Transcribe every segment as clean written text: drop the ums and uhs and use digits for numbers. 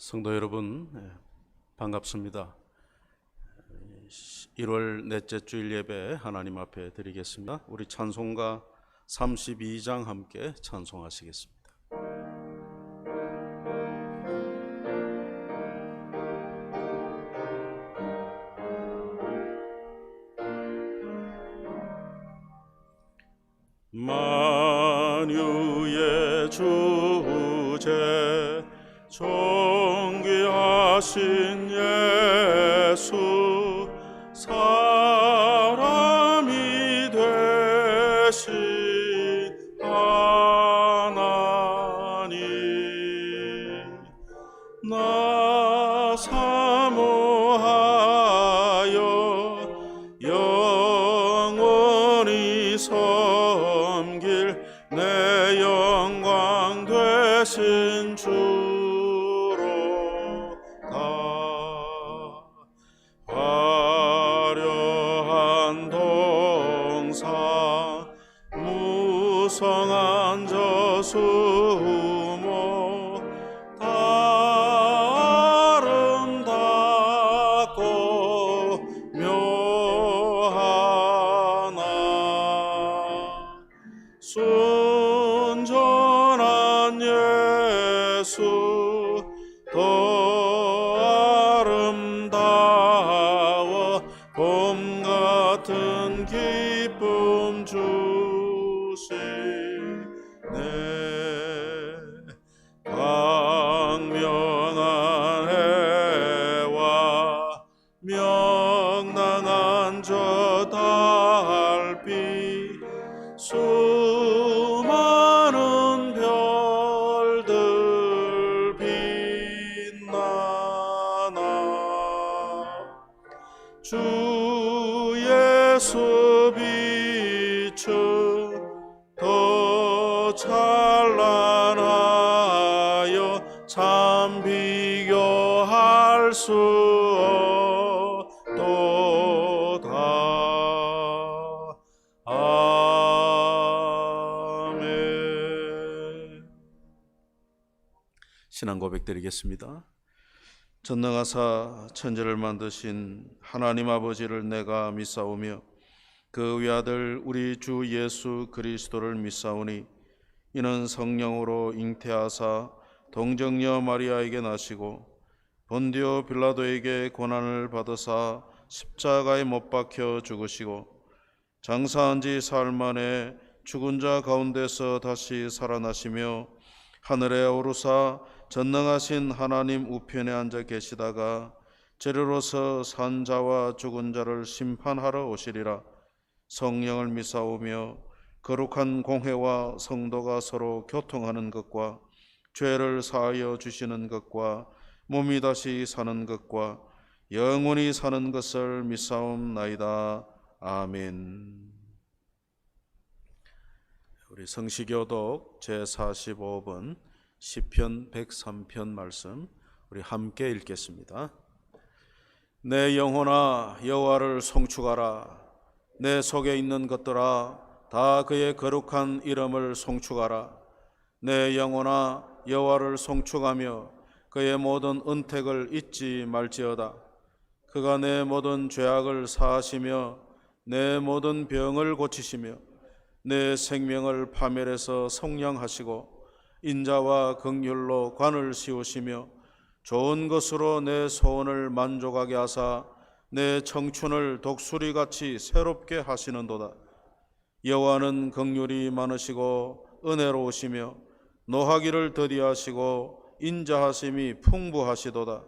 성도 여러분, 반갑습니다. 1월 넷째 주일 예배 하나님 앞에 드리겠습니다. 우리 찬송가 32장 함께 찬송하시겠습니다. 만유의 주제 존귀하신 예수 사람이 되신 하나님 나 사모하여 영원히 섬길 내 영광 되신 주로 다 화려한 동상 무성한 저수모 다 아름답고 묘하나 순전한 예수 더 아름다워 봄 같은 기쁨 주시네 광명한 해와 명랑한 저 달빛 수많은 별들 빛나나 주 예수 빛은 더 찬란하여 참 비교할 수 없도다. 아멘. 신앙 고백 드리겠습니다. 전능하사 천지를 만드신 하나님 아버지를 내가 믿사오며 그 외아들 우리 주 예수 그리스도를 믿사오니 이는 성령으로 잉태하사 동정녀 마리아에게 나시고 본디오 빌라도에게 고난을 받으사 십자가에 못 박혀 죽으시고 장사한 지 사흘 만에 죽은 자 가운데서 다시 살아나시며 하늘에 오르사 전능하신 하나님 우편에 앉아 계시다가 재료로서 산 자와 죽은 자를 심판하러 오시리라. 성령을 믿사오며 거룩한 공회와 성도가 서로 교통하는 것과 죄를 사하여 주시는 것과 몸이 다시 사는 것과 영원히 사는 것을 믿사옵나이다. 아멘. 우리 성시교독 제45번 시편 103편 말씀 우리 함께 읽겠습니다. 내 영혼아 여호와를 송축하라. 내 속에 있는 것들아 다 그의 거룩한 이름을 송축하라. 내 영혼아 여호와를 송축하며 그의 모든 은택을 잊지 말지어다. 그가 내 모든 죄악을 사하시며 내 모든 병을 고치시며 내 생명을 파멸해서 성량하시고 인자와 긍휼로 관을 씌우시며 좋은 것으로 내 소원을 만족하게 하사 내 청춘을 독수리같이 새롭게 하시는도다. 여호와는 긍휼이 많으시고 은혜로우시며 노하기를 더디하시고 인자하심이 풍부하시도다.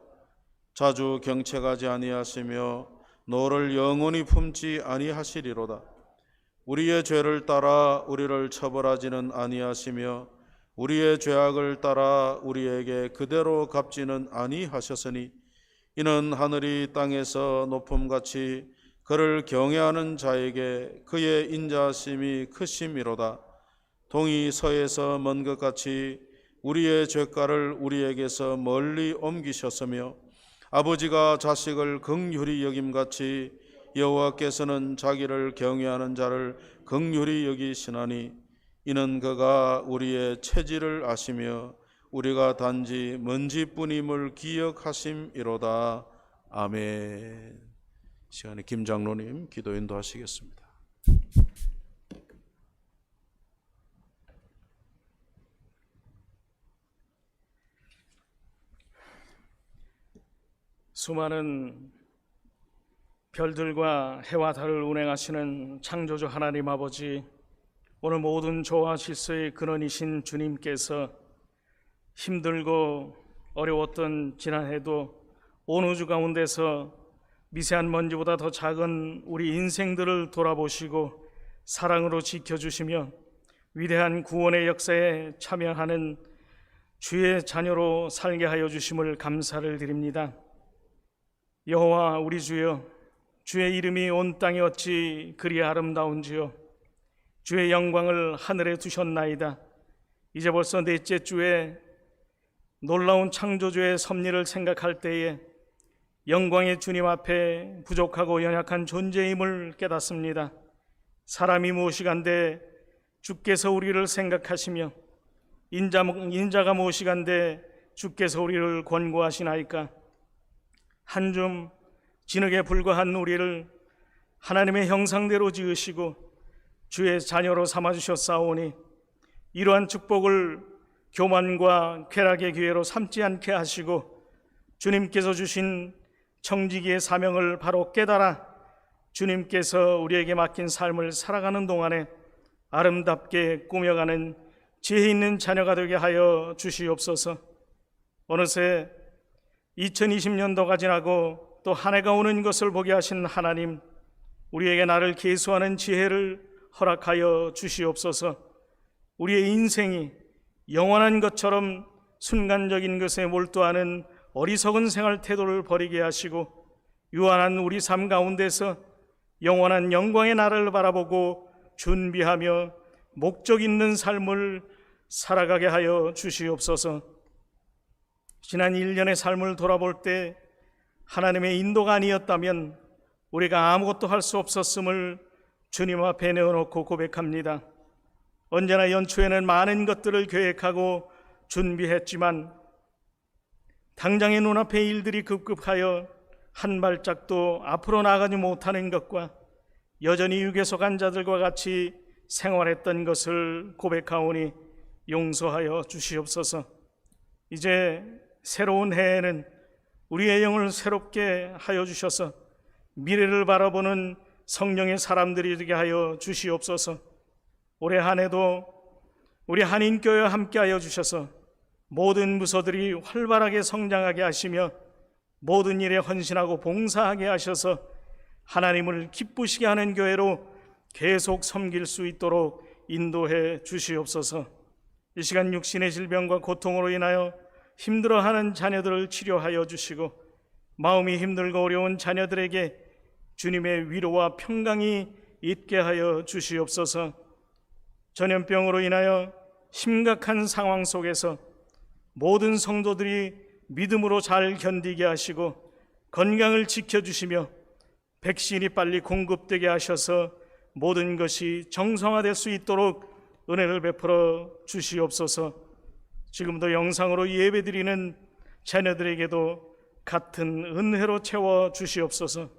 자주 경책하지 아니하시며 노를 영원히 품지 아니하시리로다. 우리의 죄를 따라 우리를 처벌하지는 아니하시며 우리의 죄악을 따라 우리에게 그대로 갚지는 아니하셨으니 이는 하늘이 땅에서 높음같이 그를 경외하는 자에게 그의 인자하심이 크심이로다. 동이 서에서 먼 것 같이 우리의 죄가를 우리에게서 멀리 옮기셨으며 아버지가 자식을 긍휼히 여김같이 여호와께서는 자기를 경외하는 자를 긍휼히 여기시나니 이는 그가 우리의 체질을 아시며 우리가 단지 먼지뿐임을 기억하심이로다. 아멘. 시간에 김 장로님 기도 인도하시겠습니다. 수많은 별들과 해와 달을 운행하시는 창조주 하나님 아버지, 오늘 모든 조화 질서의 근원이신 주님께서 힘들고 어려웠던 지난해도 온 우주 가운데서 미세한 먼지보다 더 작은 우리 인생들을 돌아보시고 사랑으로 지켜주시며 위대한 구원의 역사에 참여하는 주의 자녀로 살게 하여 주심을 감사를 드립니다. 여호와 우리 주여, 주의 이름이 온 땅에 어찌 그리 아름다운지요. 주의 영광을 하늘에 두셨나이다. 이제 벌써 넷째 주에 놀라운 창조주의 섭리를 생각할 때에 영광의 주님 앞에 부족하고 연약한 존재임을 깨닫습니다. 사람이 무엇이간데 주께서 우리를 생각하시며 인자가 무엇이간데 주께서 우리를 권고하시나이까. 한 줌 진흙에 불과한 우리를 하나님의 형상대로 지으시고 주의 자녀로 삼아주셨사오니 이러한 축복을 교만과 쾌락의 기회로 삼지 않게 하시고 주님께서 주신 청지기의 사명을 바로 깨달아 주님께서 우리에게 맡긴 삶을 살아가는 동안에 아름답게 꾸며가는 지혜 있는 자녀가 되게 하여 주시옵소서. 어느새 2020년도가 지나고 또 한 해가 오는 것을 보게 하신 하나님, 우리에게 나를 계수하는 지혜를 허락하여 주시옵소서. 우리의 인생이 영원한 것처럼 순간적인 것에 몰두하는 어리석은 생활 태도를 버리게 하시고 유한한 우리 삶 가운데서 영원한 영광의 나라를 바라보고 준비하며 목적 있는 삶을 살아가게 하여 주시옵소서. 지난 1년의 삶을 돌아볼 때 하나님의 인도가 아니었다면 우리가 아무것도 할 수 없었음을 주님 앞에 내어놓고 고백합니다. 언제나 연초에는 많은 것들을 계획하고 준비했지만 당장의 눈앞의 일들이 급급하여 한 발짝도 앞으로 나가지 못하는 것과 여전히 유괴소 간자들과 같이 생활했던 것을 고백하오니 용서하여 주시옵소서. 이제 새로운 해에는 우리의 영을 새롭게 하여 주셔서 미래를 바라보는 성령의 사람들이 되게 하여 주시옵소서. 올해 한 해도 우리 한인교회와 함께 하여 주셔서 모든 부서들이 활발하게 성장하게 하시며 모든 일에 헌신하고 봉사하게 하셔서 하나님을 기쁘시게 하는 교회로 계속 섬길 수 있도록 인도해 주시옵소서. 이 시간 육신의 질병과 고통으로 인하여 힘들어하는 자녀들을 치료하여 주시고 마음이 힘들고 어려운 자녀들에게 주님의 위로와 평강이 있게 하여 주시옵소서. 전염병으로 인하여 심각한 상황 속에서 모든 성도들이 믿음으로 잘 견디게 하시고 건강을 지켜주시며 백신이 빨리 공급되게 하셔서 모든 것이 정상화될 수 있도록 은혜를 베풀어 주시옵소서. 지금도 영상으로 예배드리는 자녀들에게도 같은 은혜로 채워 주시옵소서.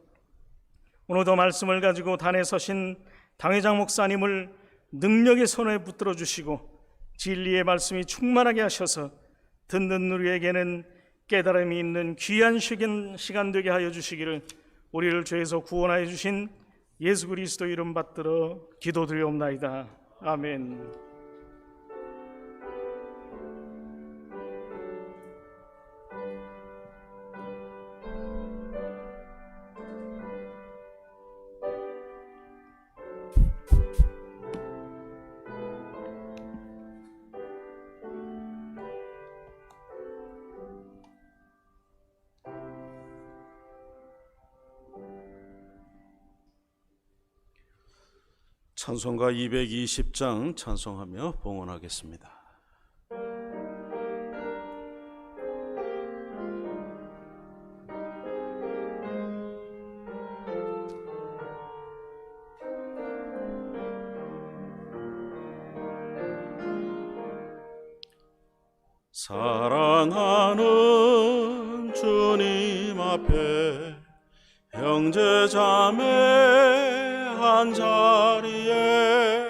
오늘도 말씀을 가지고 단에 서신 당회장 목사님을 능력의 손에 붙들어 주시고 진리의 말씀이 충만하게 하셔서 듣는 우리에게는 깨달음이 있는 귀한 시간 되게 하여 주시기를 우리를 죄에서 구원하여 주신 예수 그리스도 이름 받들어 기도드리옵나이다. 아멘. 찬송가 220장 찬송하며 봉헌하겠습니다. 사랑하는 주님 앞에 형제 자매 한 자리에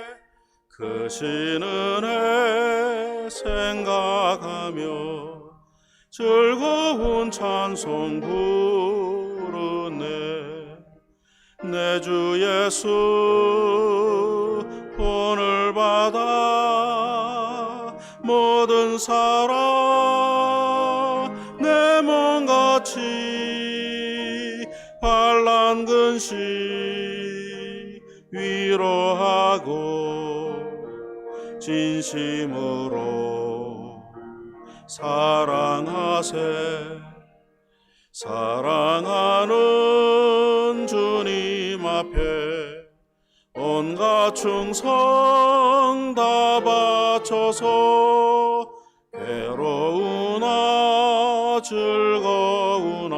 크신 은혜 생각하며 즐거운 찬송 부르네. 내 주 예수 본을 받아 모든 사랑 내 몸같이 환난 근시 위로하고 진심으로 사랑하세. 사랑하는 주님 앞에 온갖 충성 다 바쳐서 괴로우나 즐거우나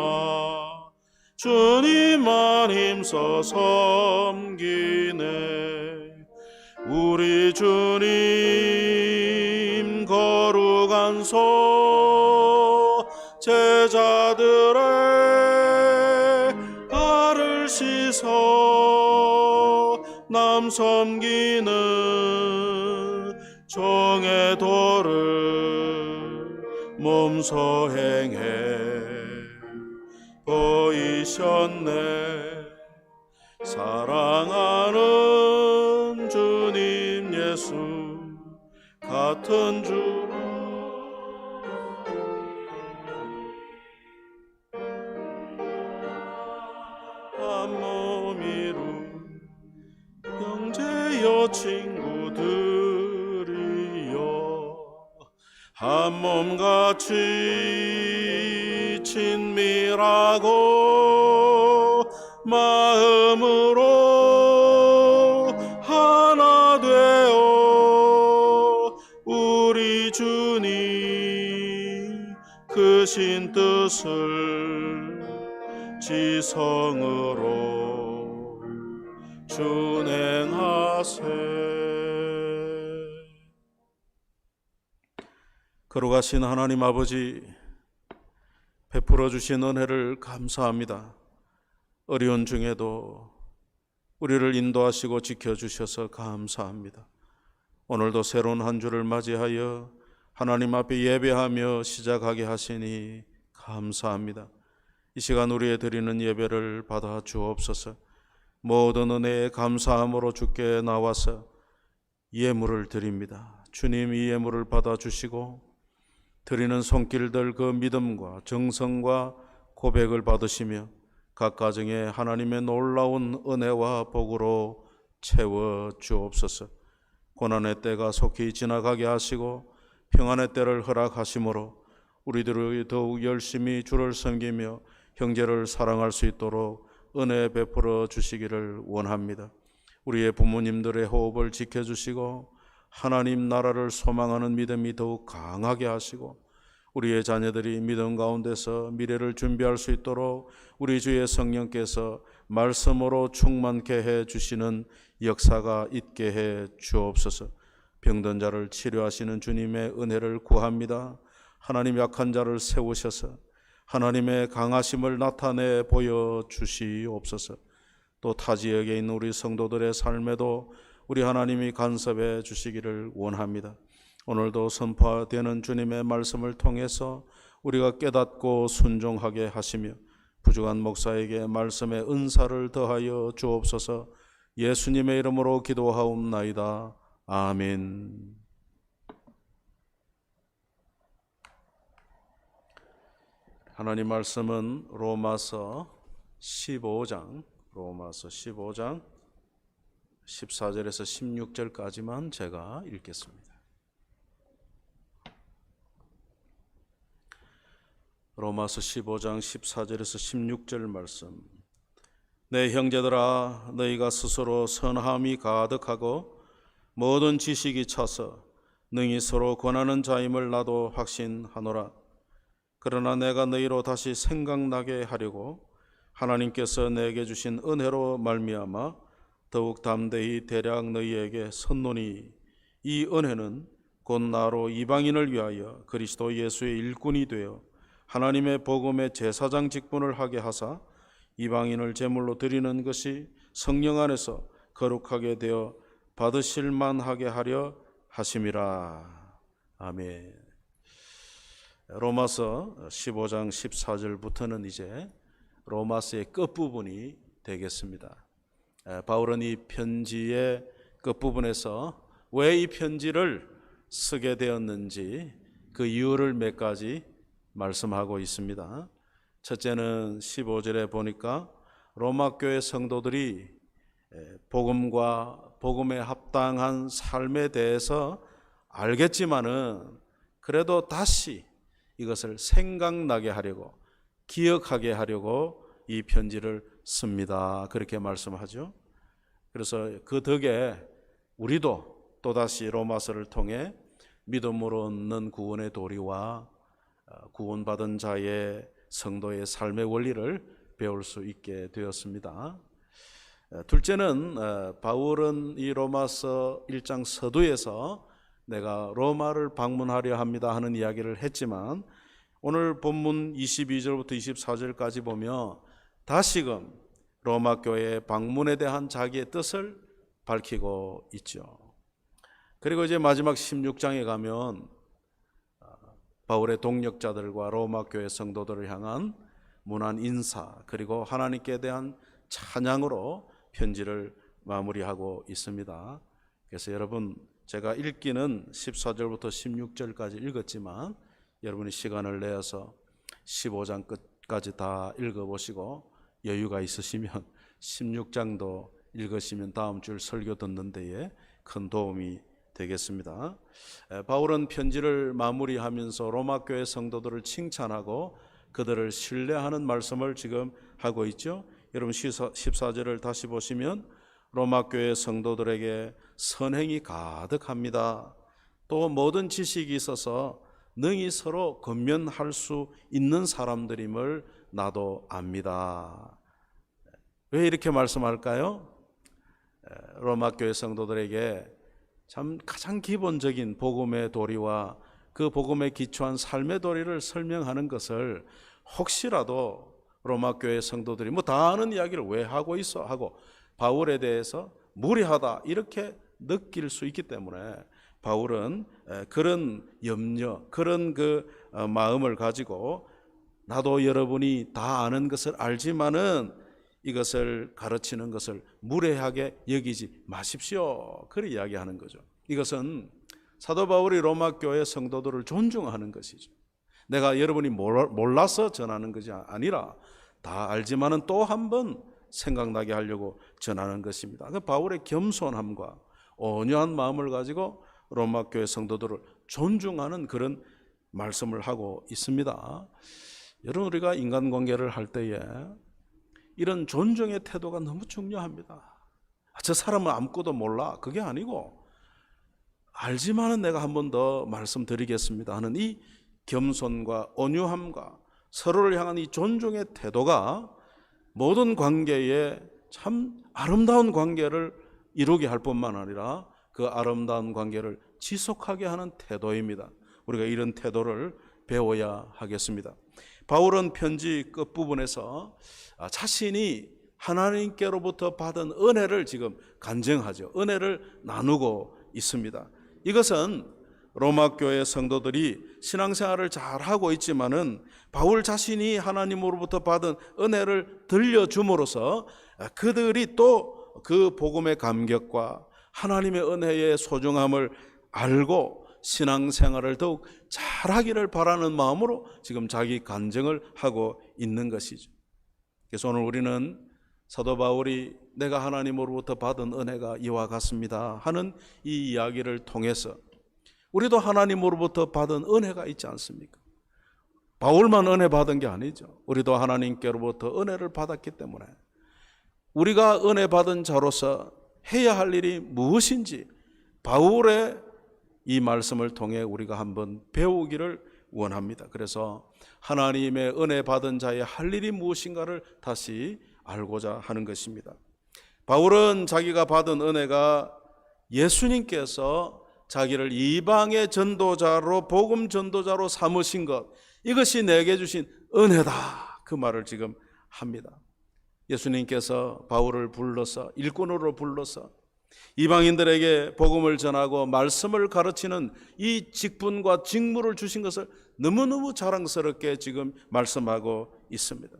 주님만 힘써 섬기네. 우리 주님 거룩한 손 제자들의 발을 씻어 남 섬기는 종의 도를 몸소 행해 보이셨네. 사랑하는 주님 예수 같은 주 한 몸이룬 형제여 친구들이여 한 몸같이 친밀하고 마음으로 하나 되어 우리 주님 크신 뜻을 지성으로 준행하세. 거룩하신 하나님 아버지, 베풀어 주신 은혜를 감사합니다. 어려운 중에도 우리를 인도하시고 지켜주셔서 감사합니다. 오늘도 새로운 한 주를 맞이하여 하나님 앞에 예배하며 시작하게 하시니 감사합니다. 이 시간 우리의 드리는 예배를 받아 주옵소서. 모든 은혜에 감사함으로 주께 나와서 예물을 드립니다. 주님 이 예물을 받아 주시고 드리는 손길들 그 믿음과 정성과 고백을 받으시며 각 가정에 하나님의 놀라운 은혜와 복으로 채워 주옵소서. 고난의 때가 속히 지나가게 하시고 평안의 때를 허락하심으로 우리들이 더욱 열심히 주를 섬기며 형제를 사랑할 수 있도록 은혜 베풀어 주시기를 원합니다. 우리의 부모님들의 호흡을 지켜주시고 하나님 나라를 소망하는 믿음이 더욱 강하게 하시고 우리의 자녀들이 믿음 가운데서 미래를 준비할 수 있도록 우리 주의 성령께서 말씀으로 충만케 해 주시는 역사가 있게 해 주옵소서. 병든 자를 치료하시는 주님의 은혜를 구합니다. 하나님 약한 자를 세우셔서 하나님의 강하심을 나타내 보여주시옵소서. 또 타 지역에 있는 우리 성도들의 삶에도 우리 하나님이 간섭해 주시기를 원합니다. 오늘도 선포되는 주님의 말씀을 통해서 우리가 깨닫고 순종하게 하시며 부족한 목사에게 말씀의 은사를 더하여 주옵소서. 예수님의 이름으로 기도하옵나이다. 아멘. 하나님 말씀은 로마서 15장 14절에서 16절까지만 제가 읽겠습니다. 로마서 15장 14절에서 16절 말씀. 내 형제들아, 너희가 스스로 선함이 가득하고 모든 지식이 차서 능히 서로 권하는 자임을 나도 확신하노라. 그러나 내가 너희로 다시 생각나게 하려고 하나님께서 내게 주신 은혜로 말미암아 더욱 담대히 대략 너희에게 선노니 이 은혜는 곧 나로 이방인을 위하여 그리스도 예수의 일꾼이 되어 하나님의 복음의 제사장 직분을 하게 하사 이방인을 제물로 드리는 것이 성령 안에서 거룩하게 되어 받으실 만하게 하려 하심이라. 아멘. 로마서 15장 14절부터는 이제 로마서의 끝부분이 되겠습니다. 바울은 이 편지의 끝부분에서 왜 이 편지를 쓰게 되었는지 그 이유를 몇 가지 말씀하고 있습니다. 첫째는 15절에 보니까 로마 교회 성도들이 복음과 복음에 합당한 삶에 대해서 알겠지만은 그래도 다시 이것을 생각나게 하려고, 기억하게 하려고 이 편지를 씁니다. 그렇게 말씀하죠. 그래서 그 덕에 우리도 또다시 로마서를 통해 믿음으로 얻는 구원의 도리와 구원받은 자의 성도의 삶의 원리를 배울 수 있게 되었습니다. 둘째는 바울은 이 로마서 1장 서두에서 내가 로마를 방문하려 합니다 하는 이야기를 했지만 오늘 본문 22절부터 24절까지 보면 다시금 로마 교회 방문에 대한 자기의 뜻을 밝히고 있죠. 그리고 이제 마지막 16장에 가면 바울의 동역자들과 로마 교회 성도들을 향한 문안 인사 그리고 하나님께 대한 찬양으로 편지를 마무리하고 있습니다. 그래서 여러분 제가 읽기는 14절부터 16절까지 읽었지만 여러분이 시간을 내어서 15장 끝까지 다 읽어보시고 여유가 있으시면 16장도 읽으시면 다음 주 설교 듣는 데에 큰 도움이 되겠습니다. 바울은 편지를 마무리하면서 로마 교회 성도들을 칭찬하고 그들을 신뢰하는 말씀을 지금 하고 있죠. 여러분 14절을 다시 보시면 로마 교회 성도들에게 선행이 가득합니다. 또 모든 지식이 있어서 능히 서로 권면할 수 있는 사람들임을 나도 압니다. 왜 이렇게 말씀할까요? 로마 교회 성도들에게 참 가장 기본적인 복음의 도리와 그 복음에 기초한 삶의 도리를 설명하는 것을 혹시라도 로마 교회 성도들이 뭐 다 아는 이야기를 왜 하고 있어 하고 바울에 대해서 무례하다 이렇게 느낄 수 있기 때문에 바울은 그런 염려, 그런 그 마음을 가지고 나도 여러분이 다 아는 것을 알지만은 이것을 가르치는 것을 무례하게 여기지 마십시오. 그렇게 이야기하는 거죠. 이것은 사도 바울이 로마 교회 성도들을 존중하는 것이죠. 내가 여러분이 몰라서 전하는 것이 아니라 다 알지만은 또 한 번 생각나게 하려고 전하는 것입니다. 그 바울의 겸손함과 온유한 마음을 가지고 로마 교회 성도들을 존중하는 그런 말씀을 하고 있습니다. 여러분 우리가 인간관계를 할 때에 이런 존중의 태도가 너무 중요합니다. 저 사람은 아무것도 몰라 그게 아니고 알지만은 내가 한 번 더 말씀드리겠습니다 하는 이 겸손과 온유함과 서로를 향한 이 존중의 태도가 모든 관계에 참 아름다운 관계를 이루게 할 뿐만 아니라 그 아름다운 관계를 지속하게 하는 태도입니다. 우리가 이런 태도를 배워야 하겠습니다. 바울은 편지 끝부분에서 자신이 하나님께로부터 받은 은혜를 지금 간증하죠. 은혜를 나누고 있습니다. 이것은 로마 교회 성도들이 신앙생활을 잘 하고 있지만은 바울 자신이 하나님으로부터 받은 은혜를 들려줌으로써 그들이 또 그 복음의 감격과 하나님의 은혜의 소중함을 알고 신앙생활을 더욱 잘하기를 바라는 마음으로 지금 자기 간증을 하고 있는 것이죠. 그래서 오늘 우리는 사도 바울이 내가 하나님으로부터 받은 은혜가 이와 같습니다 하는 이 이야기를 통해서 우리도 하나님으로부터 받은 은혜가 있지 않습니까? 바울만 은혜 받은 게 아니죠. 우리도 하나님께로부터 은혜를 받았기 때문에 우리가 은혜 받은 자로서 해야 할 일이 무엇인지 바울의 이 말씀을 통해 우리가 한번 배우기를 원합니다. 그래서 하나님의 은혜 받은 자의 할 일이 무엇인가를 다시 알고자 하는 것입니다. 바울은 자기가 받은 은혜가 예수님께서 자기를 이방의 전도자로, 복음 전도자로 삼으신 것, 이것이 내게 주신 은혜다, 그 말을 지금 합니다. 예수님께서 바울을 불러서, 일꾼으로 불러서 이방인들에게 복음을 전하고 말씀을 가르치는 이 직분과 직무를 주신 것을 너무너무 자랑스럽게 지금 말씀하고 있습니다.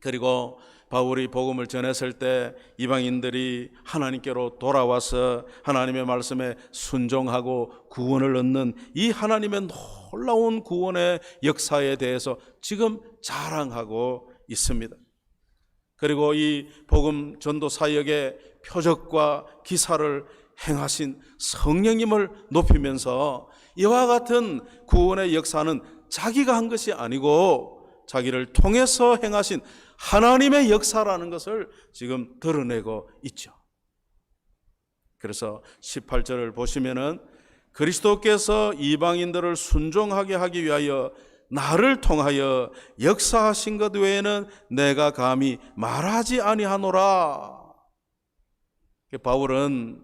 그리고 바울이 복음을 전했을 때 이방인들이 하나님께로 돌아와서 하나님의 말씀에 순종하고 구원을 얻는 이 하나님의 놀라운 구원의 역사에 대해서 지금 자랑하고 있습니다. 그리고 이 복음 전도 사역의 표적과 기사를 행하신 성령님을 높이면서 이와 같은 구원의 역사는 자기가 한 것이 아니고 자기를 통해서 행하신 하나님의 역사라는 것을 지금 드러내고 있죠. 그래서 18절을 보시면은 그리스도께서 이방인들을 순종하게 하기 위하여 나를 통하여 역사하신 것 외에는 내가 감히 말하지 아니하노라. 바울은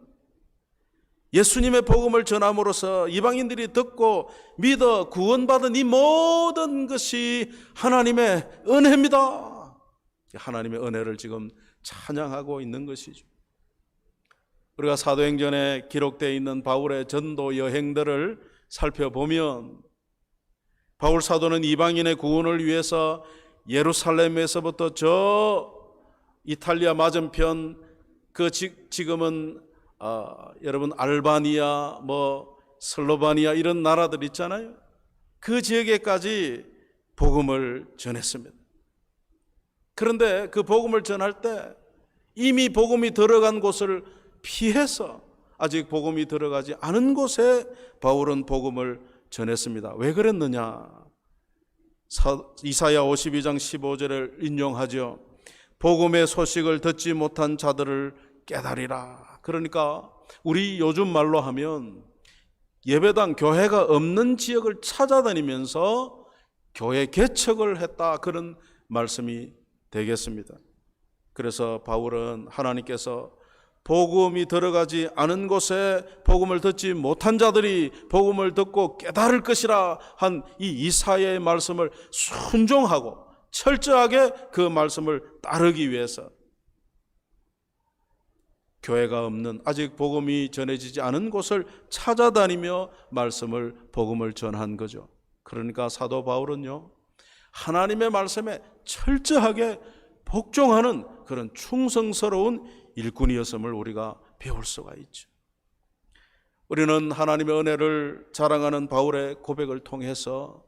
예수님의 복음을 전함으로써 이방인들이 듣고 믿어 구원받은 이 모든 것이 하나님의 은혜입니다. 하나님의 은혜를 지금 찬양하고 있는 것이죠. 우리가 사도행전에 기록되어 있는 바울의 전도 여행들을 살펴보면 바울 사도는 이방인의 구원을 위해서 예루살렘에서부터 저 이탈리아 맞은편 지금은 여러분 알바니아, 슬로바니아 이런 나라들 있잖아요. 그 지역에까지 복음을 전했습니다. 그런데 그 복음을 전할 때 이미 복음이 들어간 곳을 피해서 아직 복음이 들어가지 않은 곳에 바울은 복음을 전했습니다. 왜 그랬느냐? 이사야 52장 15절을 인용하죠. 복음의 소식을 듣지 못한 자들을 깨달으라. 그러니까 우리 요즘 말로 하면 예배당, 교회가 없는 지역을 찾아다니면서 교회 개척을 했다, 그런 말씀이 되겠습니다. 그래서 바울은 하나님께서 복음이 들어가지 않은 곳에 복음을 듣지 못한 자들이 복음을 듣고 깨달을 것이라 한 이 이사야의 말씀을 순종하고 철저하게 그 말씀을 따르기 위해서 교회가 없는, 아직 복음이 전해지지 않은 곳을 찾아다니며 복음을 전한 거죠. 그러니까 사도 바울은요, 하나님의 말씀에 철저하게 복종하는 그런 충성스러운 일꾼이었음을 우리가 배울 수가 있죠. 우리는 하나님의 은혜를 자랑하는 바울의 고백을 통해서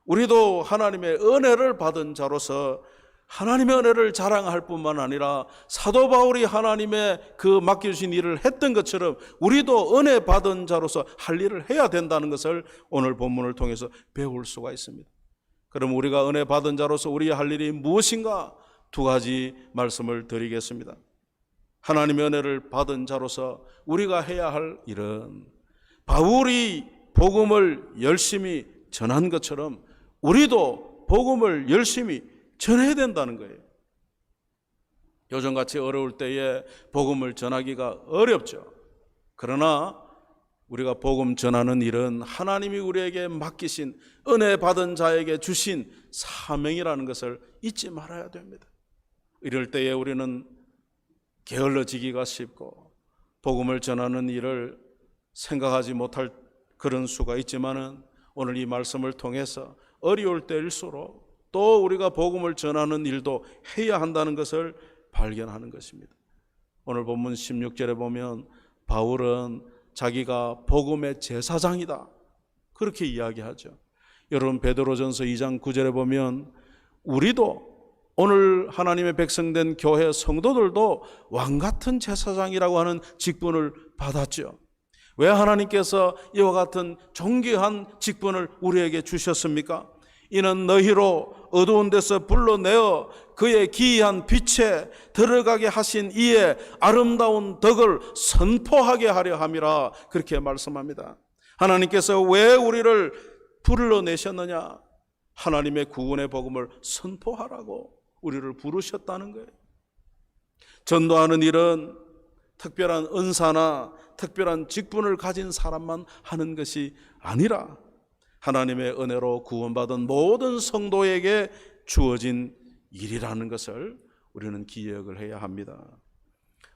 우리도 하나님의 은혜를 받은 자로서 하나님의 은혜를 자랑할 뿐만 아니라 사도 바울이 하나님의 그 맡겨주신 일을 했던 것처럼 우리도 은혜 받은 자로서 할 일을 해야 된다는 것을 오늘 본문을 통해서 배울 수가 있습니다. 그럼 우리가 은혜 받은 자로서 우리의 할 일이 무엇인가? 두 가지 말씀을 드리겠습니다. 하나님의 은혜를 받은 자로서 우리가 해야 할 일은 바울이 복음을 열심히 전한 것처럼 우리도 복음을 열심히 전해야 된다는 거예요. 요즘같이 어려울 때에 복음을 전하기가 어렵죠. 그러나 우리가 복음 전하는 일은 하나님이 우리에게 맡기신, 은혜 받은 자에게 주신 사명이라는 것을 잊지 말아야 됩니다. 이럴 때에 우리는 게을러지기가 쉽고 복음을 전하는 일을 생각하지 못할 그런 수가 있지만은 오늘 이 말씀을 통해서 어려울 때일수록 또 우리가 복음을 전하는 일도 해야 한다는 것을 발견하는 것입니다. 오늘 본문 16절에 보면 바울은 자기가 복음의 제사장이다, 그렇게 이야기하죠. 여러분 베드로전서 2장 9절에 보면 우리도 오늘 하나님의 백성된 교회 성도들도 왕같은 제사장이라고 하는 직분을 받았죠. 왜 하나님께서 이와 같은 존귀한 직분을 우리에게 주셨습니까? 이는 너희로 어두운 데서 불러내어 그의 기이한 빛에 들어가게 하신 이의 아름다운 덕을 선포하게 하려 함이라, 그렇게 말씀합니다. 하나님께서 왜 우리를 불러내셨느냐? 하나님의 구원의 복음을 선포하라고 우리를 부르셨다는 거예요. 전도하는 일은 특별한 은사나 특별한 직분을 가진 사람만 하는 것이 아니라 하나님의 은혜로 구원받은 모든 성도에게 주어진 일이라는 것을 우리는 기억을 해야 합니다.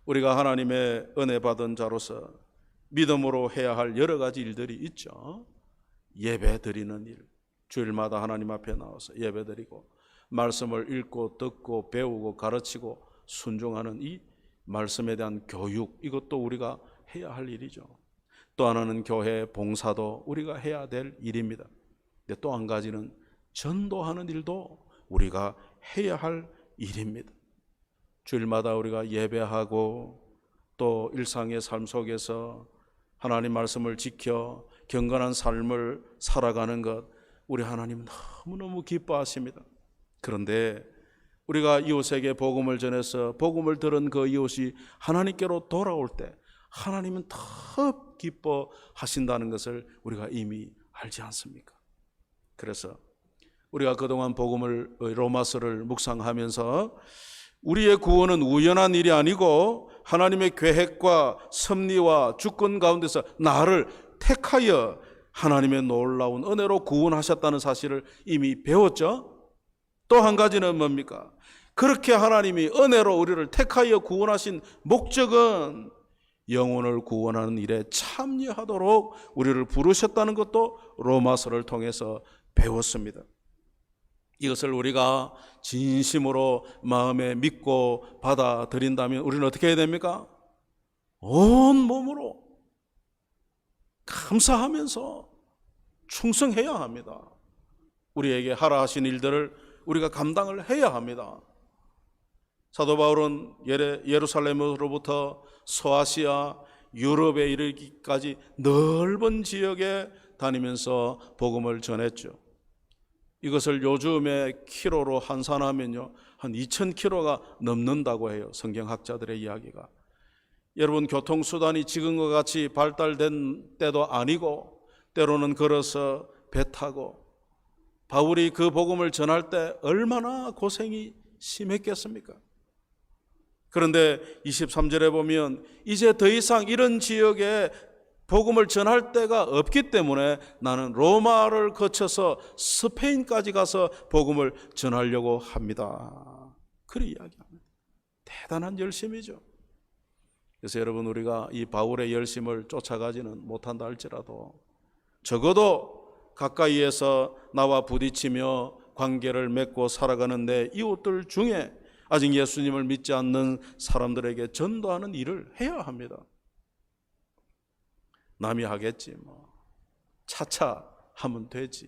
우리가 하나님의 은혜 받은 자로서 믿음으로 해야 할 여러 가지 일들이 있죠. 예배 드리는 일, 주일마다 하나님 앞에 나와서 예배 드리고 말씀을 읽고 듣고 배우고 가르치고 순종하는 이 말씀에 대한 교육, 이것도 우리가 해야 할 일이죠. 또 하나는 교회 봉사도 우리가 해야 될 일입니다. 근데 또 한 가지는 전도하는 일도 우리가 해야 할 일입니다. 주일마다 우리가 예배하고 또 일상의 삶 속에서 하나님 말씀을 지켜 경건한 삶을 살아가는 것, 우리 하나님 너무너무 기뻐하십니다. 그런데 우리가 이웃에게 복음을 전해서 복음을 들은 그 이웃이 하나님께로 돌아올 때 하나님은 더 기뻐하신다는 것을 우리가 이미 알지 않습니까? 그래서 우리가 그동안 복음을 로마서를 묵상하면서 우리의 구원은 우연한 일이 아니고 하나님의 계획과 섭리와 주권 가운데서 나를 택하여 하나님의 놀라운 은혜로 구원하셨다는 사실을 이미 배웠죠. 또 한 가지는 뭡니까? 그렇게 하나님이 은혜로 우리를 택하여 구원하신 목적은 영혼을 구원하는 일에 참여하도록 우리를 부르셨다는 것도 로마서를 통해서 배웠습니다. 이것을 우리가 진심으로 마음에 믿고 받아들인다면 우리는 어떻게 해야 됩니까? 온 몸으로 감사하면서 충성해야 합니다. 우리에게 하라 하신 일들을 우리가 감당을 해야 합니다. 사도 바울은 예루살렘으로부터 서아시아, 유럽에 이르기까지 넓은 지역에 다니면서 복음을 전했죠. 이것을 요즘의 키로로 환산하면요, 한 2,000km가 넘는다고 해요. 성경학자들의 이야기가. 여러분, 교통수단이 지금과 같이 발달된 때도 아니고 때로는 걸어서 배 타고, 바울이 그 복음을 전할 때 얼마나 고생이 심했겠습니까? 그런데 23절에 보면 이제 더 이상 이런 지역에 복음을 전할 데가 없기 때문에 나는 로마를 거쳐서 스페인까지 가서 복음을 전하려고 합니다. 그리 이야기합니다. 대단한 열심이죠. 그래서 여러분, 우리가 이 바울의 열심을 쫓아가지는 못한다 할지라도 적어도 가까이에서 나와 부딪히며 관계를 맺고 살아가는 내 이웃들 중에 아직 예수님을 믿지 않는 사람들에게 전도하는 일을 해야 합니다. 남이 하겠지, 뭐 차차 하면 되지,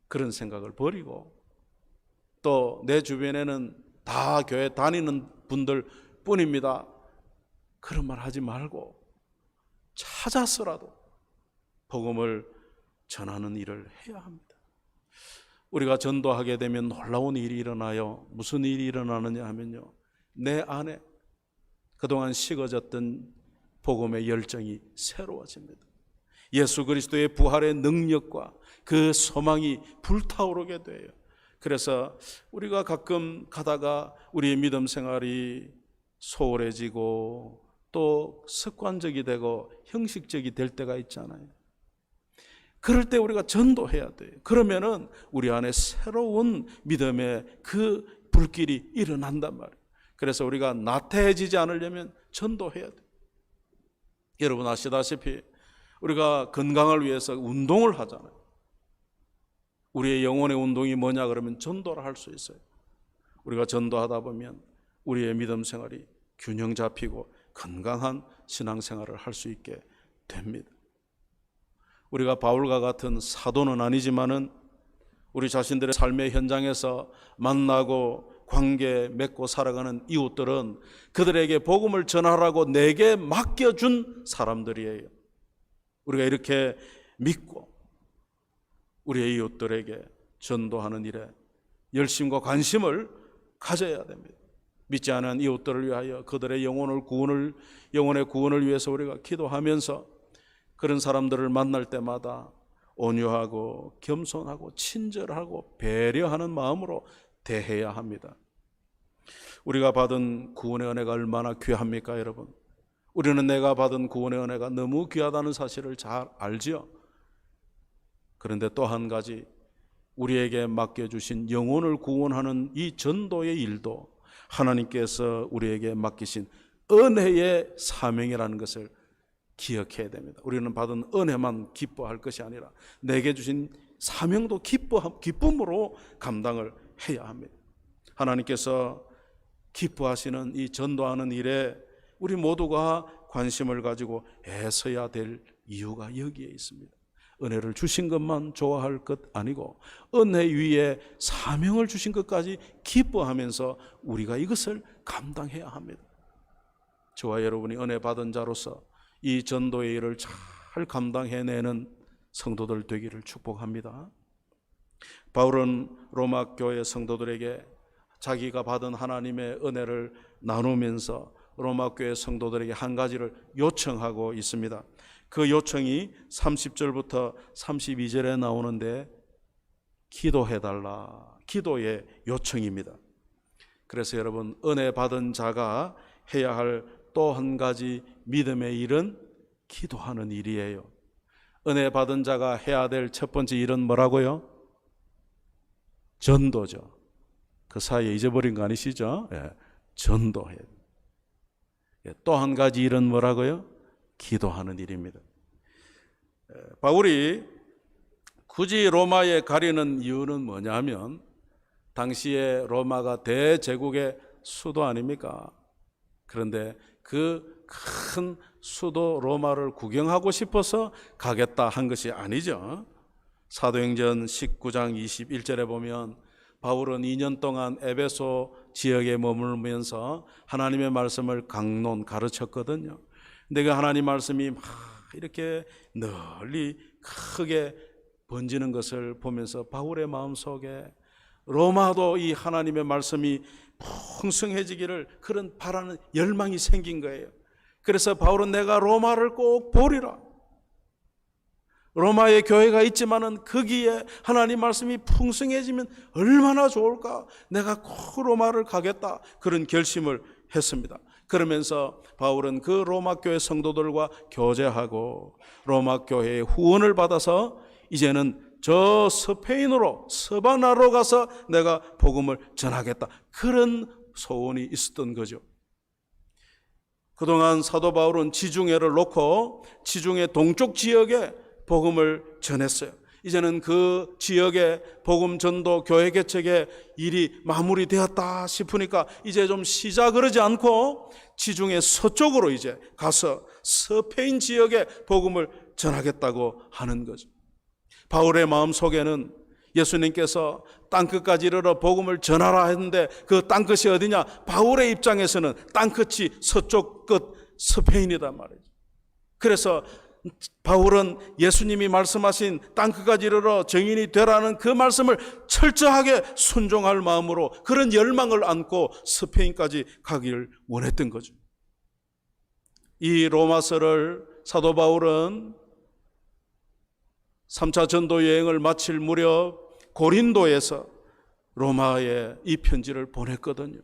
그런 생각을 버리고, 또 내 주변에는 다 교회 다니는 분들 뿐입니다, 그런 말 하지 말고 찾아서라도 복음을 전하는 일을 해야 합니다. 우리가 전도하게 되면 놀라운 일이 일어나요. 무슨 일이 일어나느냐 하면요, 내 안에 그동안 식어졌던 복음의 열정이 새로워집니다. 예수 그리스도의 부활의 능력과 그 소망이 불타오르게 돼요. 그래서 우리가 가끔 가다가 우리의 믿음 생활이 소홀해지고 또 습관적이 되고 형식적이 될 때가 있잖아요. 그럴 때 우리가 전도해야 돼요. 그러면은 우리 안에 새로운 믿음의 그 불길이 일어난단 말이에요. 그래서 우리가 나태해지지 않으려면 전도해야 돼요. 여러분 아시다시피 우리가 건강을 위해서 운동을 하잖아요. 우리의 영혼의 운동이 뭐냐 그러면 전도를 할 수 있어요. 우리가 전도하다 보면 우리의 믿음 생활이 균형 잡히고 건강한 신앙생활을 할 수 있게 됩니다. 우리가 바울과 같은 사도는 아니지만은 우리 자신들의 삶의 현장에서 만나고 관계 맺고 살아가는 이웃들은 그들에게 복음을 전하라고 내게 맡겨준 사람들이에요. 우리가 이렇게 믿고 우리의 이웃들에게 전도하는 일에 열심과 관심을 가져야 됩니다. 믿지 않은 이웃들을 위하여 그들의 영혼의 구원을 위해서 우리가 기도하면서 그런 사람들을 만날 때마다 온유하고 겸손하고 친절하고 배려하는 마음으로 대해야 합니다. 우리가 받은 구원의 은혜가 얼마나 귀합니까, 여러분? 우리는 내가 받은 구원의 은혜가 너무 귀하다는 사실을 잘 알지요. 그런데 또 한 가지, 우리에게 맡겨주신 영혼을 구원하는 이 전도의 일도 하나님께서 우리에게 맡기신 은혜의 사명이라는 것을 기억해야 됩니다. 우리는 받은 은혜만 기뻐할 것이 아니라 내게 주신 사명도 기쁨으로 감당을 해야 합니다. 하나님께서 기뻐하시는 이 전도하는 일에 우리 모두가 관심을 가지고 애써야 될 이유가 여기에 있습니다. 은혜를 주신 것만 좋아할 것 아니고 은혜 위에 사명을 주신 것까지 기뻐하면서 우리가 이것을 감당해야 합니다. 저와 여러분이 은혜 받은 자로서 이 전도의 일을 잘 감당해내는 성도들 되기를 축복합니다. 바울은 로마 교회 성도들에게 자기가 받은 하나님의 은혜를 나누면서 로마 교회 성도들에게 한 가지를 요청하고 있습니다. 그 요청이 30절부터 32절에 나오는데 기도해달라, 기도의 요청입니다. 그래서 여러분, 은혜 받은 자가 해야 할 또 한 가지 믿음의 일은 기도하는 일이에요. 은혜 받은 자가 해야 될 첫 번째 일은 뭐라고요? 전도죠. 그 사이에 잊어버린 거 아니시죠? 예, 전도해요. 또 한 가지 일은 뭐라고요? 기도하는 일입니다. 바울이 굳이 로마에 가려는 이유는 뭐냐면 당시에 로마가 대제국의 수도 아닙니까? 그런데 그 큰 수도 로마를 구경하고 싶어서 가겠다 한 것이 아니죠. 사도행전 19장 21절에 보면 바울은 2년 동안 에베소 지역에 머물면서 하나님의 말씀을 강론 가르쳤거든요. 근데 그 하나님 말씀이 막 이렇게 널리 크게 번지는 것을 보면서 바울의 마음속에 로마도 이 하나님의 말씀이 풍성해지기를 그런 바라는 열망이 생긴 거예요. 그래서 바울은 내가 로마를 꼭 보리라. 로마에 교회가 있지만은 거기에 하나님 말씀이 풍성해지면 얼마나 좋을까? 내가 꼭 로마를 가겠다. 그런 결심을 했습니다. 그러면서 바울은 그 로마 교회 성도들과 교제하고 로마 교회의 후원을 받아서 이제는 저 스페인으로 서바나로 가서 내가 복음을 전하겠다. 그런 소원이 있었던 거죠. 그동안 사도 바울은 지중해를 놓고 지중해 동쪽 지역에 복음을 전했어요. 이제는 그 지역의 복음 전도 교회 개척의 일이 마무리되었다 싶으니까 이제 좀 쉬자 그러지 않고 지중해 서쪽으로 이제 가서 스페인 지역에 복음을 전하겠다고 하는 거죠. 바울의 마음속에는 예수님께서 땅끝까지 이르러 복음을 전하라 했는데 그 땅끝이 어디냐? 바울의 입장에서는 땅끝이 서쪽 끝 스페인이란 말이죠. 그래서 바울은 예수님이 말씀하신 땅끝까지 이르러 증인이 되라는 그 말씀을 철저하게 순종할 마음으로 그런 열망을 안고 스페인까지 가기를 원했던 거죠. 이 로마서를 사도 바울은 3차 전도 여행을 마칠 무렵 고린도에서 로마에 이 편지를 보냈거든요.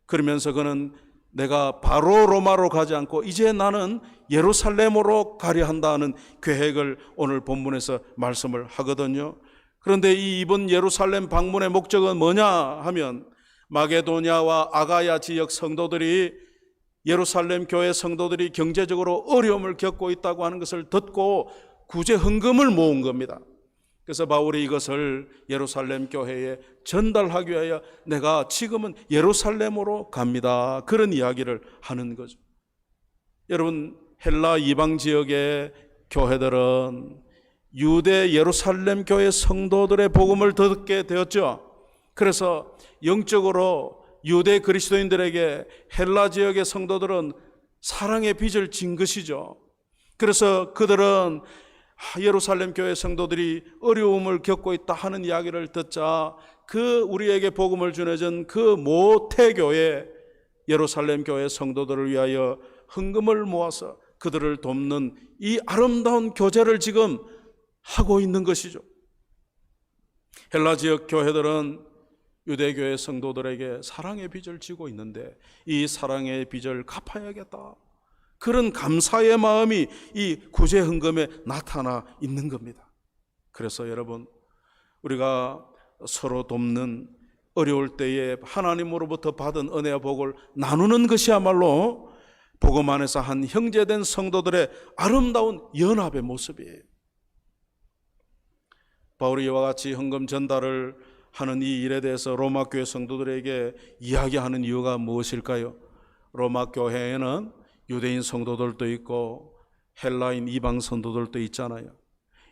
그러면서 그는 내가 바로 로마로 가지 않고 이제 나는 예루살렘으로 가려 한다는 계획을 오늘 본문에서 말씀을 하거든요. 그런데 이번 예루살렘 방문의 목적은 뭐냐 하면 마게도냐와 아가야 지역 성도들이 예루살렘 교회 성도들이 경제적으로 어려움을 겪고 있다고 하는 것을 듣고 구제 헌금을 모은 겁니다. 그래서 바울이 이것을 예루살렘 교회에 전달하기 위하여 내가 지금은 예루살렘으로 갑니다. 그런 이야기를 하는 거죠. 여러분, 헬라 이방 지역의 교회들은 유대 예루살렘 교회 성도들의 복음을 듣게 되었죠. 그래서 영적으로 유대 그리스도인들에게 헬라 지역의 성도들은 사랑의 빚을 진 것이죠. 그래서 그들은 예루살렘 교회 성도들이 어려움을 겪고 있다 하는 이야기를 듣자 그 우리에게 복음을 전해준 그 모태교회 예루살렘 교회 성도들을 위하여 헌금을 모아서 그들을 돕는 이 아름다운 교제를 지금 하고 있는 것이죠. 헬라 지역 교회들은 유대교회 성도들에게 사랑의 빚을 지고 있는데 이 사랑의 빚을 갚아야겠다. 그런 감사의 마음이 이 구제 헌금에 나타나 있는 겁니다. 그래서 여러분, 우리가 서로 돕는 어려울 때에 하나님으로부터 받은 은혜와 복을 나누는 것이야말로 복음 안에서 한 형제된 성도들의 아름다운 연합의 모습이에요. 바울이 이와 같이 헌금 전달을 하는 이 일에 대해서 로마 교회 성도들에게 이야기하는 이유가 무엇일까요? 로마 교회에는 유대인 성도들도 있고 헬라인 이방 성도들도 있잖아요.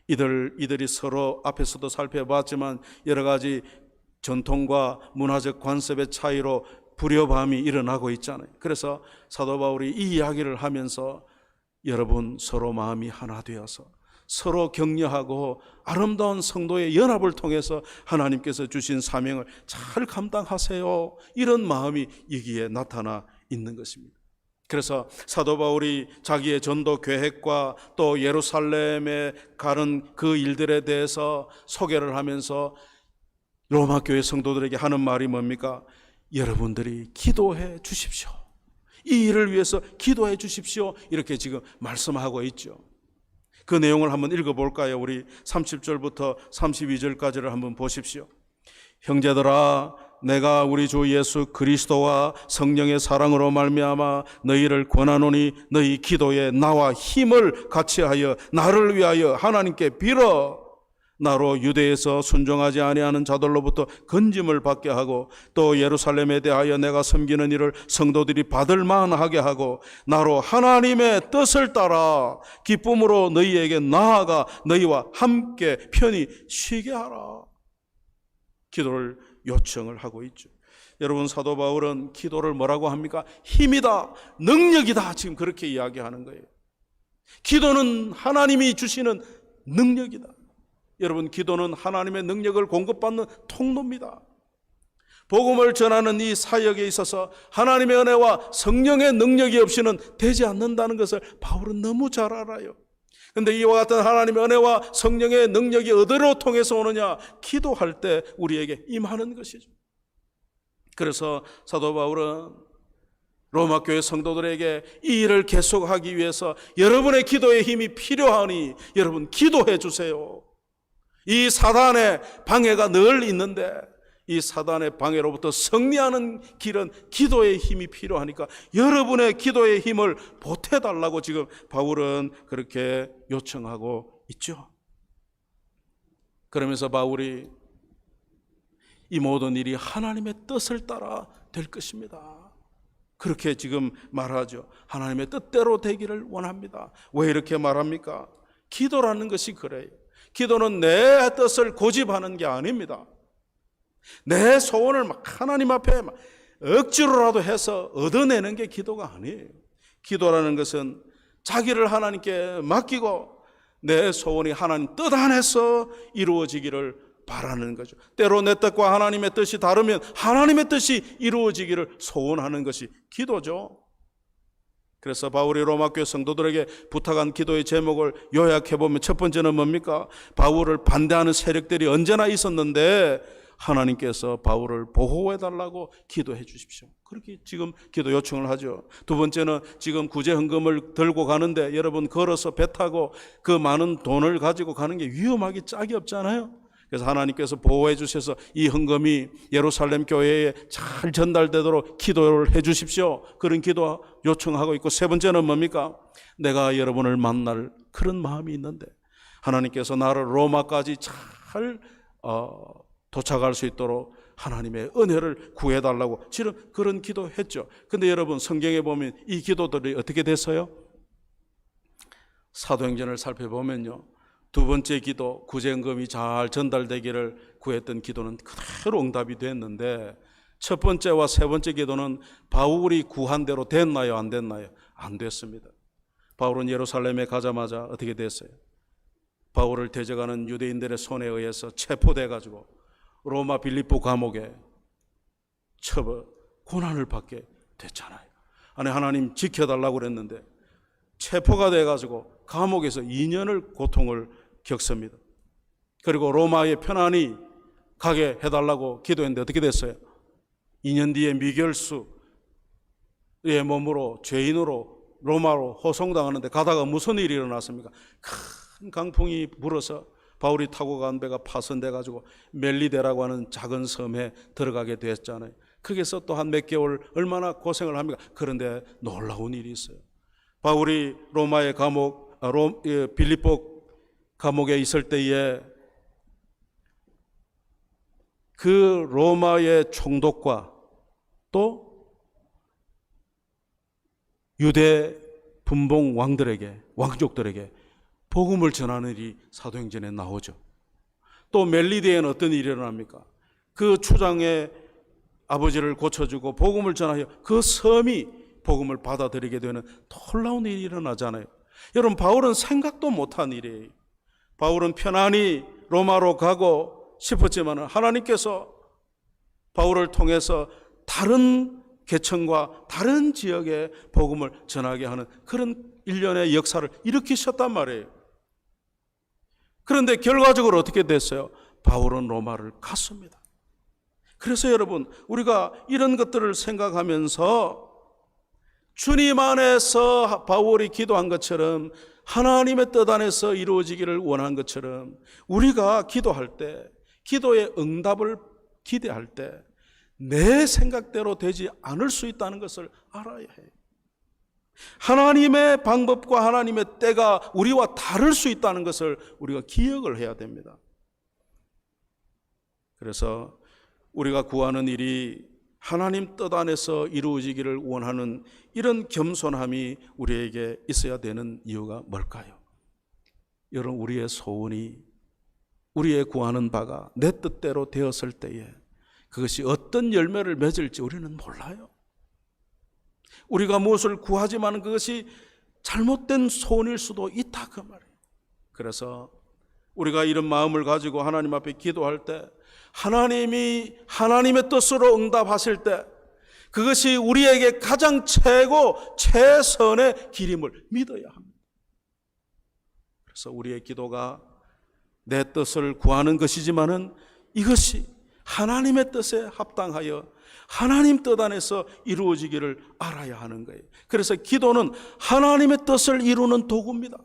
이들이 서로 앞에서도 살펴봤지만 여러 가지 전통과 문화적 관습의 차이로 불협화음이 일어나고 있잖아요. 그래서 사도 바울이 이 이야기를 하면서 여러분 서로 마음이 하나 되어서 서로 격려하고 아름다운 성도의 연합을 통해서 하나님께서 주신 사명을 잘 감당하세요, 이런 마음이 여기에 나타나 있는 것입니다. 그래서 사도 바울이 자기의 전도 계획과 또 예루살렘에 가는 그 일들에 대해서 소개를 하면서 로마 교회 성도들에게 하는 말이 뭡니까? 여러분들이 기도해 주십시오. 이 일을 위해서 기도해 주십시오. 이렇게 지금 말씀하고 있죠. 그 내용을 한번 읽어볼까요? 우리 30절부터 32절까지를 한번 보십시오. 형제들아, 내가 우리 주 예수 그리스도와 성령의 사랑으로 말미암아 너희를 권하노니 너희 기도에 나와 힘을 같이하여 나를 위하여 하나님께 빌어 나로 유대에서 순종하지 아니하는 자들로부터 건짐을 받게 하고 또 예루살렘에 대하여 내가 섬기는 일을 성도들이 받을 만하게 하고 나로 하나님의 뜻을 따라 기쁨으로 너희에게 나아가 너희와 함께 편히 쉬게 하라. 기도를 요청을 하고 있죠. 여러분, 사도 바울은 기도를 뭐라고 합니까? 힘이다, 능력이다, 지금 그렇게 이야기하는 거예요. 기도는 하나님이 주시는 능력이다. 여러분, 기도는 하나님의 능력을 공급받는 통로입니다. 복음을 전하는 이 사역에 있어서 하나님의 은혜와 성령의 능력이 없이는 되지 않는다는 것을 바울은 너무 잘 알아요. 그런데 이와 같은 하나님의 은혜와 성령의 능력이 어디로 통해서 오느냐? 기도할 때 우리에게 임하는 것이죠. 그래서 사도 바울은 로마 교회 성도들에게 이 일을 계속하기 위해서 여러분의 기도의 힘이 필요하니 여러분 기도해 주세요. 이 사단의 방해가 늘 있는데 이 사단의 방해로부터 승리하는 길은 기도의 힘이 필요하니까 여러분의 기도의 힘을 보태달라고 지금 바울은 그렇게 요청하고 있죠. 그러면서 바울이 이 모든 일이 하나님의 뜻을 따라 될 것입니다, 그렇게 지금 말하죠. 하나님의 뜻대로 되기를 원합니다. 왜 이렇게 말합니까? 기도라는 것이 그래요. 기도는 내 뜻을 고집하는 게 아닙니다. 내 소원을 막 하나님 앞에 막 억지로라도 해서 얻어내는 게 기도가 아니에요. 기도라는 것은 자기를 하나님께 맡기고 내 소원이 하나님 뜻 안에서 이루어지기를 바라는 거죠. 때로 내 뜻과 하나님의 뜻이 다르면 하나님의 뜻이 이루어지기를 소원하는 것이 기도죠. 그래서 바울이 로마교회 성도들에게 부탁한 기도의 제목을 요약해보면 첫 번째는 뭡니까? 바울을 반대하는 세력들이 언제나 있었는데 하나님께서 바울을 보호해달라고 기도해 주십시오, 그렇게 지금 기도 요청을 하죠. 두 번째는 지금 구제 헌금을 들고 가는데 여러분 걸어서 배 타고 그 많은 돈을 가지고 가는 게 위험하기 짝이 없잖아요. 그래서 하나님께서 보호해 주셔서 이 헌금이 예루살렘 교회에 잘 전달되도록 기도를 해 주십시오, 그런 기도 요청하고 있고, 세 번째는 뭡니까? 내가 여러분을 만날 그런 마음이 있는데 하나님께서 나를 로마까지 잘 도착할 수 있도록 하나님의 은혜를 구해달라고 지금 그런 기도했죠. 근데 여러분, 성경에 보면 이 기도들이 어떻게 됐어요? 사도행전을 살펴보면요, 두 번째 기도, 구제헌금이 잘 전달되기를 구했던 기도는 그대로 응답이 됐는데 첫 번째와 세 번째 기도는 바울이 구한 대로 됐나요? 안 됐나요? 안 됐습니다. 바울은 예루살렘에 가자마자 어떻게 됐어요? 바울을 대적하는 유대인들의 손에 의해서 체포돼가지고 로마 빌립보 감옥에 처벌, 고난을 받게 됐잖아요. 아니, 하나님 지켜달라고 그랬는데 체포가 돼가지고 감옥에서 2년을 고통을 겪습니다. 그리고 로마에 편안히 가게 해달라고 기도했는데 어떻게 됐어요? 2년 뒤에 미결수의 몸으로 죄인으로 로마로 호송당하는데 가다가 무슨 일이 일어났습니까? 큰 강풍이 불어서 바울이 타고 간 배가 파손돼 가지고 멜리데라고 하는 작은 섬에 들어가게 됐잖아요. 거기서 또 한 몇 개월 얼마나 고생을 합니까? 그런데 놀라운 일이 있어요. 바울이 로마의 감옥, 빌립보 감옥에 있을 때에 그 로마의 총독과 또 유대 분봉 왕족들에게 복음을 전하는 일이 사도행전에 나오죠. 또 멜리데에는 어떤 일이 일어납니까? 그 추장의 아버지를 고쳐주고 복음을 전하여 그 섬이 복음을 받아들이게 되는 놀라운 일이 일어나잖아요. 여러분, 바울은 생각도 못한 일이에요. 바울은 편안히 로마로 가고 싶었지만 하나님께서 바울을 통해서 다른 계층과 다른 지역에 복음을 전하게 하는 그런 일련의 역사를 일으키셨단 말이에요. 그런데 결과적으로 어떻게 됐어요? 바울은 로마를 갔습니다. 그래서 여러분, 우리가 이런 것들을 생각하면서 주님 안에서 바울이 기도한 것처럼 하나님의 뜻 안에서 이루어지기를 원한 것처럼 우리가 기도할 때, 기도의 응답을 기대할 때 내 생각대로 되지 않을 수 있다는 것을 알아야 해요. 하나님의 방법과 하나님의 때가 우리와 다를 수 있다는 것을 우리가 기억을 해야 됩니다. 그래서 우리가 구하는 일이 하나님 뜻 안에서 이루어지기를 원하는 이런 겸손함이 우리에게 있어야 되는 이유가 뭘까요? 여러분, 우리의 소원이, 우리의 구하는 바가 내 뜻대로 되었을 때에 그것이 어떤 열매를 맺을지 우리는 몰라요. 우리가 무엇을 구하지만 그것이 잘못된 소원일 수도 있다, 그 말이에요. 그래서 우리가 이런 마음을 가지고 하나님 앞에 기도할 때 하나님이 하나님의 뜻으로 응답하실 때 그것이 우리에게 가장 최선의 길임을 믿어야 합니다. 그래서 우리의 기도가 내 뜻을 구하는 것이지만은 이것이 하나님의 뜻에 합당하여 하나님 뜻 안에서 이루어지기를 알아야 하는 거예요. 그래서 기도는 하나님의 뜻을 이루는 도구입니다.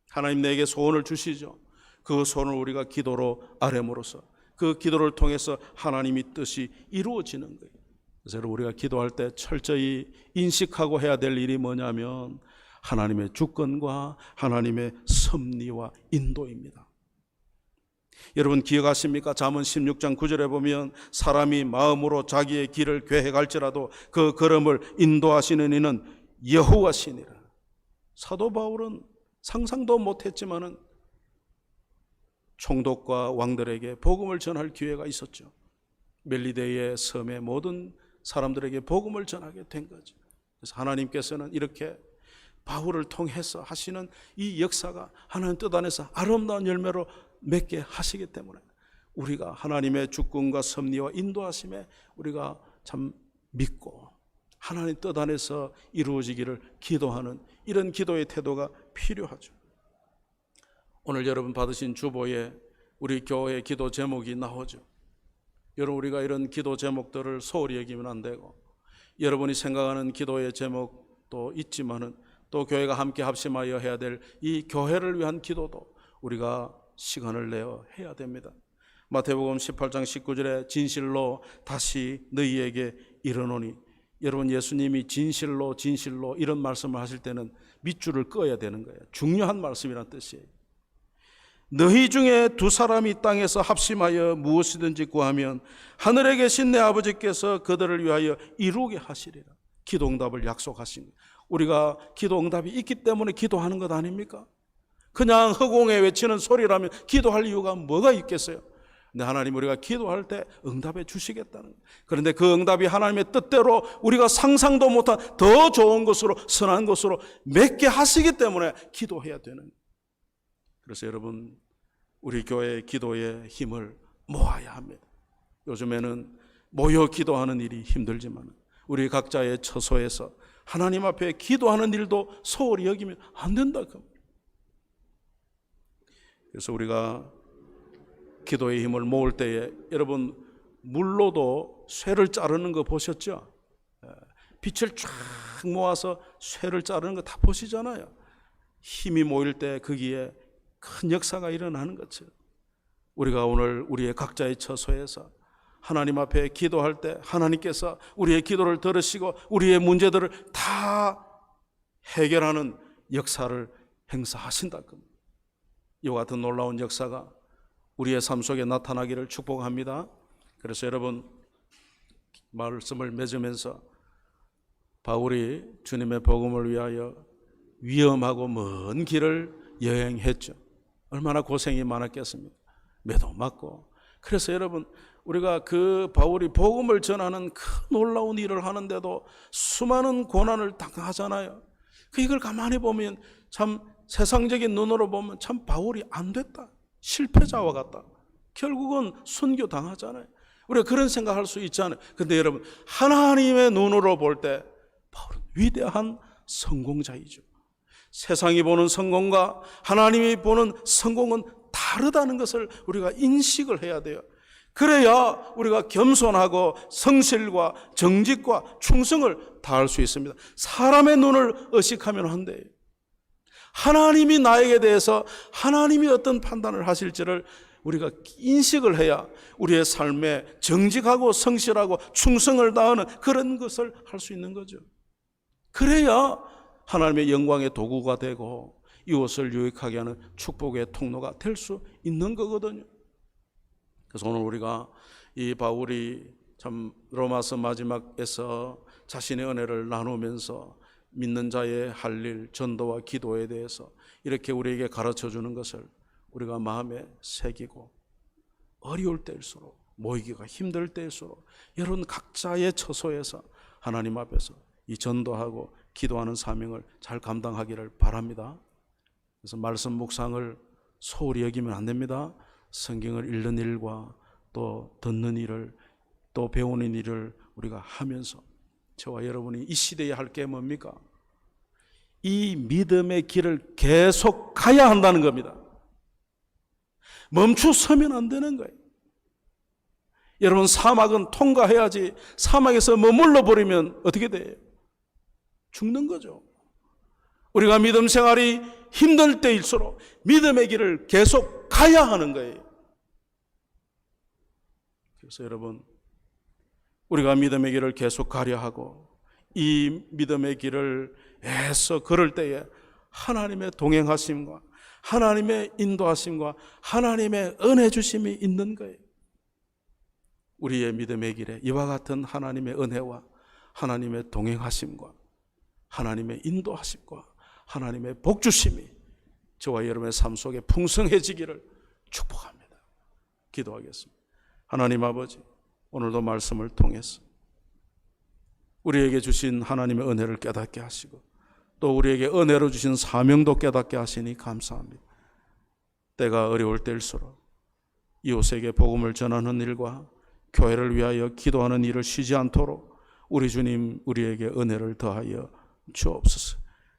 하나님 내게 소원을 주시죠. 그 소원을 우리가 기도로 아뢰므로써 그 기도를 통해서 하나님의 뜻이 이루어지는 거예요. 그래서 우리가 기도할 때 철저히 인식하고 해야 될 일이 뭐냐면 하나님의 주권과 하나님의 섭리와 인도입니다. 여러분 기억하십니까? 잠언 16장 9절에 보면 사람이 마음으로 자기의 길을 계획할지라도 그 걸음을 인도하시는 이는 여호와시니라. 사도 바울은 상상도 못했지만은 총독과 왕들에게 복음을 전할 기회가 있었죠. 멜리데의 섬의 모든 사람들에게 복음을 전하게 된 거죠. 그래서 하나님께서는 이렇게 바울을 통해서 하시는 이 역사가 하나님 뜻 안에서 아름다운 열매로 맺게 하시기 때문에 우리가 하나님의 주권과 섭리와 인도하심에 우리가 참 믿고 하나님 뜻 안에서 이루어지기를 기도하는 이런 기도의 태도가 필요하죠. 오늘 여러분 받으신 주보에 우리 교회의 기도 제목이 나오죠. 여러분, 우리가 이런 기도 제목들을 소홀히 여기면 안 되고 여러분이 생각하는 기도의 제목도 있지만은 또 교회가 함께 합심하여 해야 될 이 교회를 위한 기도도 우리가 시간을 내어 해야 됩니다. 마태복음 18장 19절에 진실로 다시 너희에게 이르노니, 여러분 예수님이 진실로 이런 말씀을 하실 때는 밑줄을 그어야 되는 거예요. 중요한 말씀이란 뜻이에요. 너희 중에 두 사람이 땅에서 합심하여 무엇이든지 구하면 하늘에 계신 내 아버지께서 그들을 위하여 이루게 하시리라. 기도 응답을 약속하신 거예요. 우리가 기도 응답이 있기 때문에 기도하는 것 아닙니까? 그냥 허공에 외치는 소리라면 기도할 이유가 뭐가 있겠어요? 근데 하나님 우리가 기도할 때 응답해 주시겠다는 거예요. 그런데 그 응답이 하나님의 뜻대로 우리가 상상도 못한 더 좋은 것으로, 선한 것으로 맺게 하시기 때문에 기도해야 되는 거예요. 그래서 여러분, 우리 교회의 기도의 힘을 모아야 합니다. 요즘에는 모여 기도하는 일이 힘들지만 우리 각자의 처소에서 하나님 앞에 기도하는 일도 소홀히 여기면 안 된다. 그래서 우리가 기도의 힘을 모을 때에 여러분 물로도 쇠를 자르는 거 보셨죠? 빛을 쫙 모아서 쇠를 자르는 거 다 보시잖아요. 힘이 모일 때 거기에 큰 역사가 일어나는 것처럼 우리가 오늘 우리의 각자의 처소에서 하나님 앞에 기도할 때 하나님께서 우리의 기도를 들으시고 우리의 문제들을 다 해결하는 역사를 행사하신다. 이와 같은 놀라운 역사가 우리의 삶 속에 나타나기를 축복합니다. 그래서 여러분, 말씀을 맺으면서 바울이 주님의 복음을 위하여 위험하고 먼 길을 여행했죠. 얼마나 고생이 많았겠습니까? 매도 맞고. 그래서 여러분, 우리가 그 바울이 복음을 전하는 그 놀라운 일을 하는데도 수많은 고난을 당하잖아요. 이걸 가만히 보면 참 세상적인 눈으로 보면 참 바울이 안 됐다, 실패자와 같다, 결국은 순교당하잖아요. 우리가 그런 생각할 수 있잖아요. 근데 여러분, 하나님의 눈으로 볼 때 바울은 위대한 성공자이죠. 세상이 보는 성공과 하나님이 보는 성공은 다르다는 것을 우리가 인식을 해야 돼요. 그래야 우리가 겸손하고 성실과 정직과 충성을 다할 수 있습니다. 사람의 눈을 의식하면 안 돼요. 하나님이 나에게 대해서 하나님이 어떤 판단을 하실지를 우리가 인식을 해야 우리의 삶에 정직하고 성실하고 충성을 다하는 그런 것을 할 수 있는 거죠. 그래야 하나님의 영광의 도구가 되고 이웃을 유익하게 하는 축복의 통로가 될 수 있는 거거든요. 그래서 오늘 우리가 이 바울이 참 로마서 마지막에서 자신의 은혜를 나누면서 믿는 자의 할 일, 전도와 기도에 대해서 이렇게 우리에게 가르쳐 주는 것을 우리가 마음에 새기고 어려울 때일수록, 모이기가 힘들 때일수록 여러분 각자의 처소에서 하나님 앞에서 이 전도하고 기도하는 사명을 잘 감당하기를 바랍니다. 그래서 말씀 묵상을 소홀히 여기면 안 됩니다. 성경을 읽는 일과 또 듣는 일을 또 배우는 일을 우리가 하면서 저와 여러분이 이 시대에 할 게 뭡니까? 이 믿음의 길을 계속 가야 한다는 겁니다. 멈추서면 안 되는 거예요. 여러분, 사막은 통과해야지 사막에서 머물러 버리면 어떻게 돼요? 죽는 거죠. 우리가 믿음 생활이 힘들 때일수록 믿음의 길을 계속 가야 하는 거예요. 그래서 여러분, 우리가 믿음의 길을 계속 가려 하고 이 믿음의 길을 애써 걸을 때에 하나님의 동행하심과 하나님의 인도하심과 하나님의 은혜 주심이 있는 거예요. 우리의 믿음의 길에 이와 같은 하나님의 은혜와 하나님의 동행하심과 하나님의 인도하심과 하나님의 복주심이 저와 여러분의 삶 속에 풍성해지기를 축복합니다. 기도하겠습니다. 하나님 아버지, 오늘도 말씀을 통해서 우리에게 주신 하나님의 은혜를 깨닫게 하시고 또 우리에게 은혜로 주신 사명도 깨닫게 하시니 감사합니다. 때가 어려울 때일수록 이웃에게 복음을 전하는 일과 교회를 위하여 기도하는 일을 쉬지 않도록 우리 주님 우리에게 은혜를 더하여 주옵소서.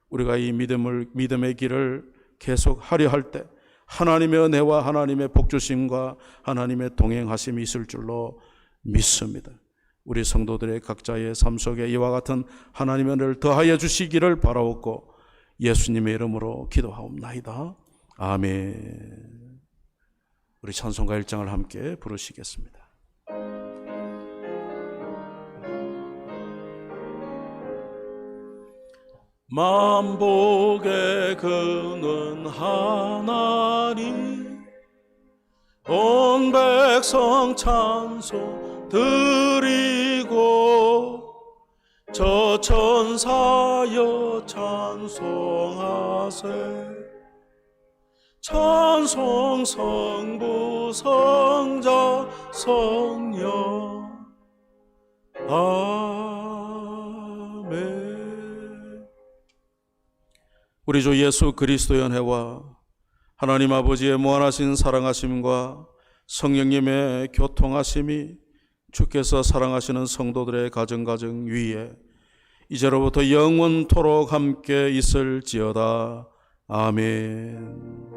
우리가 이 믿음의 길을 계속 하려 할 때 하나님의 은혜와 하나님의 복주심과 하나님의 동행하심이 있을 줄로 믿습니다. 우리 성도들의 각자의 삶 속에 이와 같은 하나님의 은혜를 더하여 주시기를 바라옵고 예수님의 이름으로 기도하옵나이다. 아멘. 우리 찬송가 1장을 함께 부르시겠습니다. 만복의 근원 하나님 온 백성 찬송 드리고 저 천사여 찬송하세 찬송 성부 성자 성령 아멘. 우리 주 예수 그리스도의 은혜와 하나님 아버지의 무한하신 사랑하심과 성령님의 교통하심이 주께서 사랑하시는 성도들의 가정 위에 이제로부터 영원토록 함께 있을지어다. 아멘.